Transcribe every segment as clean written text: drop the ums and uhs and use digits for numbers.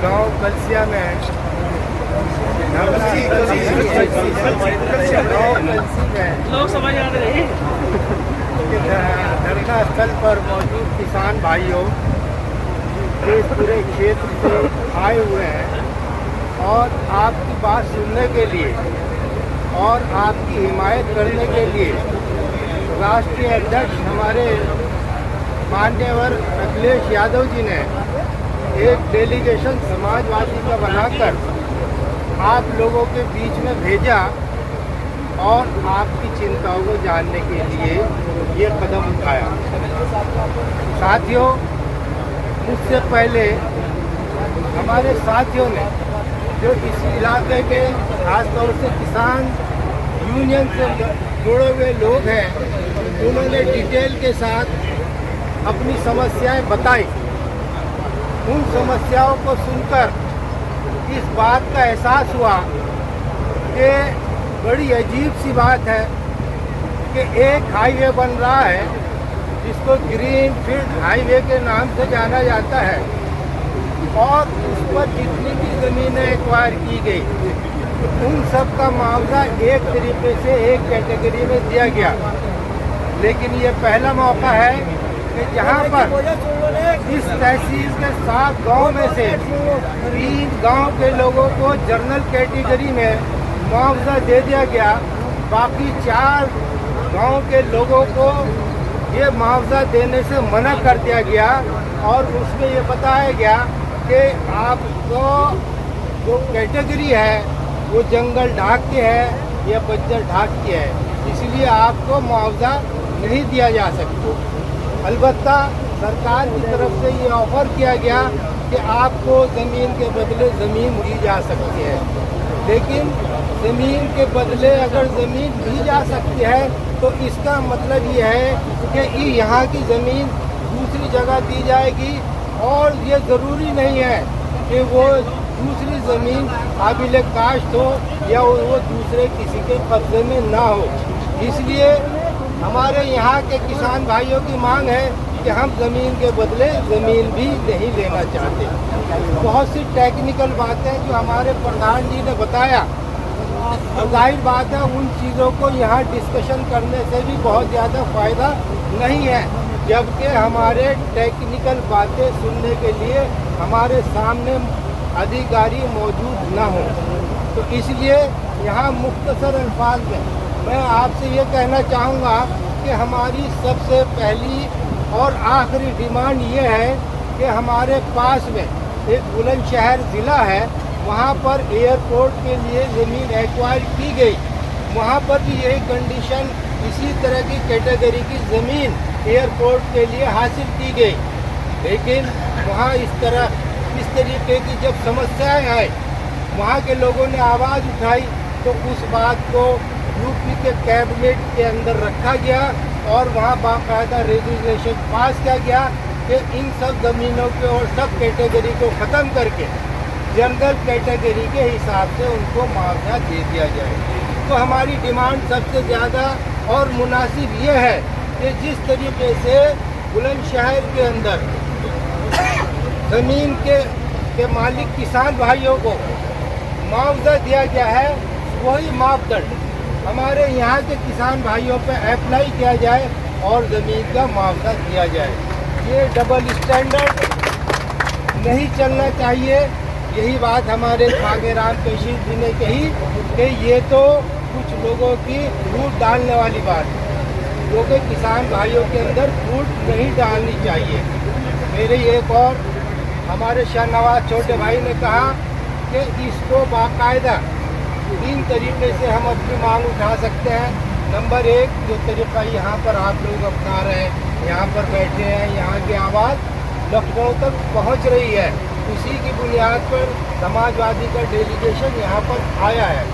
गांव कलसिया में लोग समझ आ रहे धरना स्थल पर मौजूद किसान भाइयों जो इस पूरे क्षेत्र से आए हुए हैं और आपकी बात सुनने के लिए और आपकी हिमायत करने के लिए राष्ट्रीय अध्यक्ष हमारे मान्यवर अखिलेश यादव जी ने एक डेलीगेशन समाजवादी का बनाकर आप लोगों के बीच में भेजा और आपकी चिंताओं को जानने के लिए ये कदम उठाया। साथियों, उससे पहले हमारे साथियों ने जो इस इलाके के खासतौर से किसान यूनियन से जुड़े हुए लोग हैं, उन्होंने डिटेल के साथ अपनी समस्याएं बताई। उन समस्याओं को सुनकर इस बात का एहसास हुआ कि बड़ी अजीब सी बात है कि एक हाईवे बन रहा है जिसको ग्रीन फील्ड हाईवे के नाम से जाना जाता है और उस पर जितनी भी ज़मीनें एक्वायर की गई उन सब का मुआवजा एक तरीके से एक कैटेगरी में दिया गया। लेकिन ये पहला मौका है कि जहाँ पर इस तहसील के 7 गांव में से 3 गांव के लोगों को जनरल कैटेगरी में मुआवजा दे दिया गया, बाकी 4 गांव के लोगों को ये मुआवजा देने से मना कर दिया गया और उसमें ये बताया गया कि आपको जो कैटेगरी है वो जंगल ढाक के है या बंजर ढाक के है, इसलिए आपको मुआवजा नहीं दिया जा सकता। अलबत्ता सरकार की तरफ से ये ऑफर किया गया कि आपको ज़मीन के बदले ज़मीन दी जा सकती है, लेकिन ज़मीन के बदले अगर ज़मीन दी जा सकती है तो इसका मतलब ये है कि यहाँ की ज़मीन दूसरी जगह दी जाएगी और ये ज़रूरी नहीं है कि वो दूसरी ज़मीन काबिल काश्त हो या वो दूसरे किसी के कब्जे में ना हो। इसलिए हमारे यहाँ के किसान भाइयों की मांग है कि हम ज़मीन के बदले ज़मीन भी नहीं लेना चाहते। बहुत सी टेक्निकल बातें जो हमारे प्रधान जी ने बताया, और जाहिर बात है उन चीज़ों को यहाँ डिस्कशन करने से भी बहुत ज़्यादा फ़ायदा नहीं है, जबकि हमारे टेक्निकल बातें सुनने के लिए हमारे सामने अधिकारी मौजूद ना हो। तो इसलिए यहाँ मुख्तसर अल्फाज में मैं आपसे ये कहना चाहूँगा कि हमारी सबसे पहली और आखिरी डिमांड ये है कि हमारे पास में एक बुलंदशहर ज़िला है, वहाँ पर एयरपोर्ट के लिए ज़मीन एक्वायर की गई, वहाँ पर भी यही कंडीशन, इसी तरह की कैटेगरी की ज़मीन एयरपोर्ट के लिए हासिल की गई, लेकिन वहाँ इस तरीके की जब समस्याएं आई, वहाँ के लोगों ने आवाज़ उठाई तो उस बात को यूपी के कैबिनेट के अंदर रखा गया और वहाँ बाकायदा रेजुलेशन पास किया गया कि इन सब ज़मीनों के और सब कैटेगरी को ख़त्म करके जनरल कैटेगरी के हिसाब से उनको मुआवजा दे दिया जाए। तो हमारी डिमांड सबसे ज़्यादा और मुनासिब ये है कि जिस तरीके से बुलंदशहर के अंदर ज़मीन के मालिक किसान भाइयों को मुआवजा दिया गया है, वही मापदंड हमारे यहाँ के किसान भाइयों पर अप्लाई किया जाए और ज़मीन का मुआवजा दिया जाए। ये डबल स्टैंडर्ड नहीं चलना चाहिए। यही बात हमारे भागेराम पेशी जी ने कही कि ये तो कुछ लोगों की फूट डालने वाली बात है, क्योंकि किसान भाइयों के अंदर फूट नहीं डालनी चाहिए। मेरे एक और हमारे शाहनवाज छोटे भाई ने कहा कि इसको बाकायदा 3 तरीके से हम अपनी मांग उठा सकते हैं। नंबर 1 जो तरीका यहाँ पर आप लोग अपना रहे हैं, यहाँ पर बैठे हैं, यहाँ की आवाज़ लखनऊ तक पहुँच रही है, उसी की बुनियाद पर समाजवादी का डेलीगेशन यहाँ पर आया है।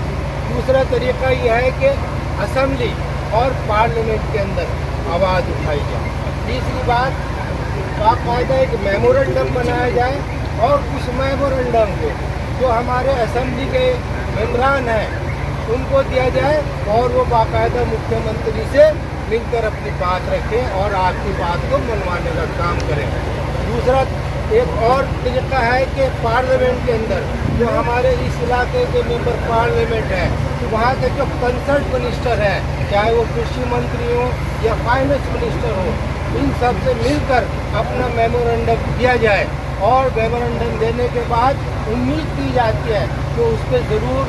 दूसरा तरीका यह है कि असेंबली और पार्लियामेंट के अंदर आवाज़ उठाई जाए। तीसरी बात, बाकायदा एक मेमोरेंडम बनाया जाए और उस मेमोरेंडम को जो हमारे असेंबली के मेंबरान हैं उनको दिया जाए और वो बाकायदा मुख्यमंत्री से मिलकर अपनी बात रखें और आपकी बात को मनवाने का काम करें। दूसरा एक और तरीका है कि पार्लियामेंट के अंदर जो हमारे इस इलाके के मेंबर पार्लियामेंट है, तो वहाँ के जो कंसर्न मिनिस्टर है, चाहे वो कृषि मंत्री हो या फाइनेंस मिनिस्टर हो, इन सब से मिलकर अपना मेमोरेंडम दिया जाए और मेमोरेंडम देने के बाद उम्मीद की जाती है कि उस पर ज़रूर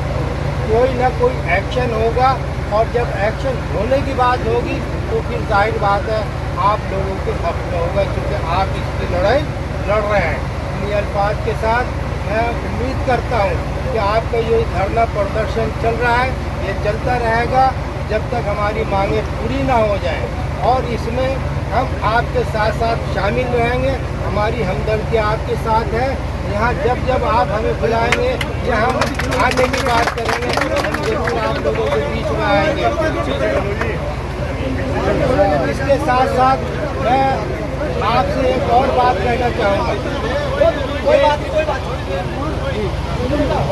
कोई ना कोई एक्शन होगा और जब एक्शन होने की बात होगी तो फिर जाहिर बात है आप लोगों के हक में होगा, क्योंकि आप इसकी लड़ाई लड़ रहे हैं। इन्हीं अल्फाज के साथ मैं उम्मीद करता हूँ कि आपका ये धरना प्रदर्शन चल रहा है, ये चलता रहेगा जब तक हमारी मांगें पूरी ना हो जाएं और इसमें हम आपके साथ साथ शामिल रहेंगे। हमारी हमदर्दी आपके साथ है। यहाँ जब जब आप हमें बुलाएंगे या हम आने की बात करेंगे, हम जरूर आप लोगों के बीच में आएंगे। इसके साथ साथ मैं आपसे एक और बात कहना चाहूँगा,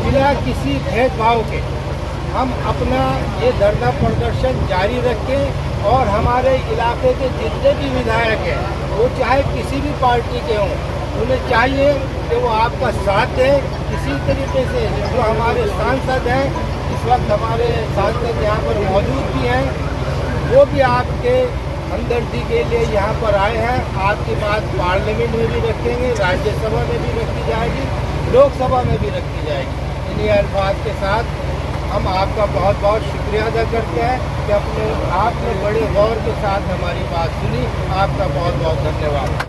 बिना किसी भेदभाव के हम अपना ये धरना प्रदर्शन जारी रखें और हमारे इलाके के जितने भी विधायक हैं, वो चाहे किसी भी पार्टी के हों, उन्हें चाहिए कि वो आपका साथ दें किसी तरीके से। जो हमारे सांसद हैं, इस वक्त हमारे सांसद यहाँ पर मौजूद भी हैं, वो भी आपके हमदर्दी के लिए यहाँ पर आए हैं। आपकी बात पार्लियामेंट में भी रखेंगे, राज्यसभा में भी रखी जाएगी, लोकसभा में भी रखी जाएगी। इन्हीं अल्फाज के साथ हम आपका बहुत बहुत शुक्रिया अदा करते हैं कि आपने बड़े गौर के साथ हमारी बात सुनी। आपका बहुत बहुत धन्यवाद।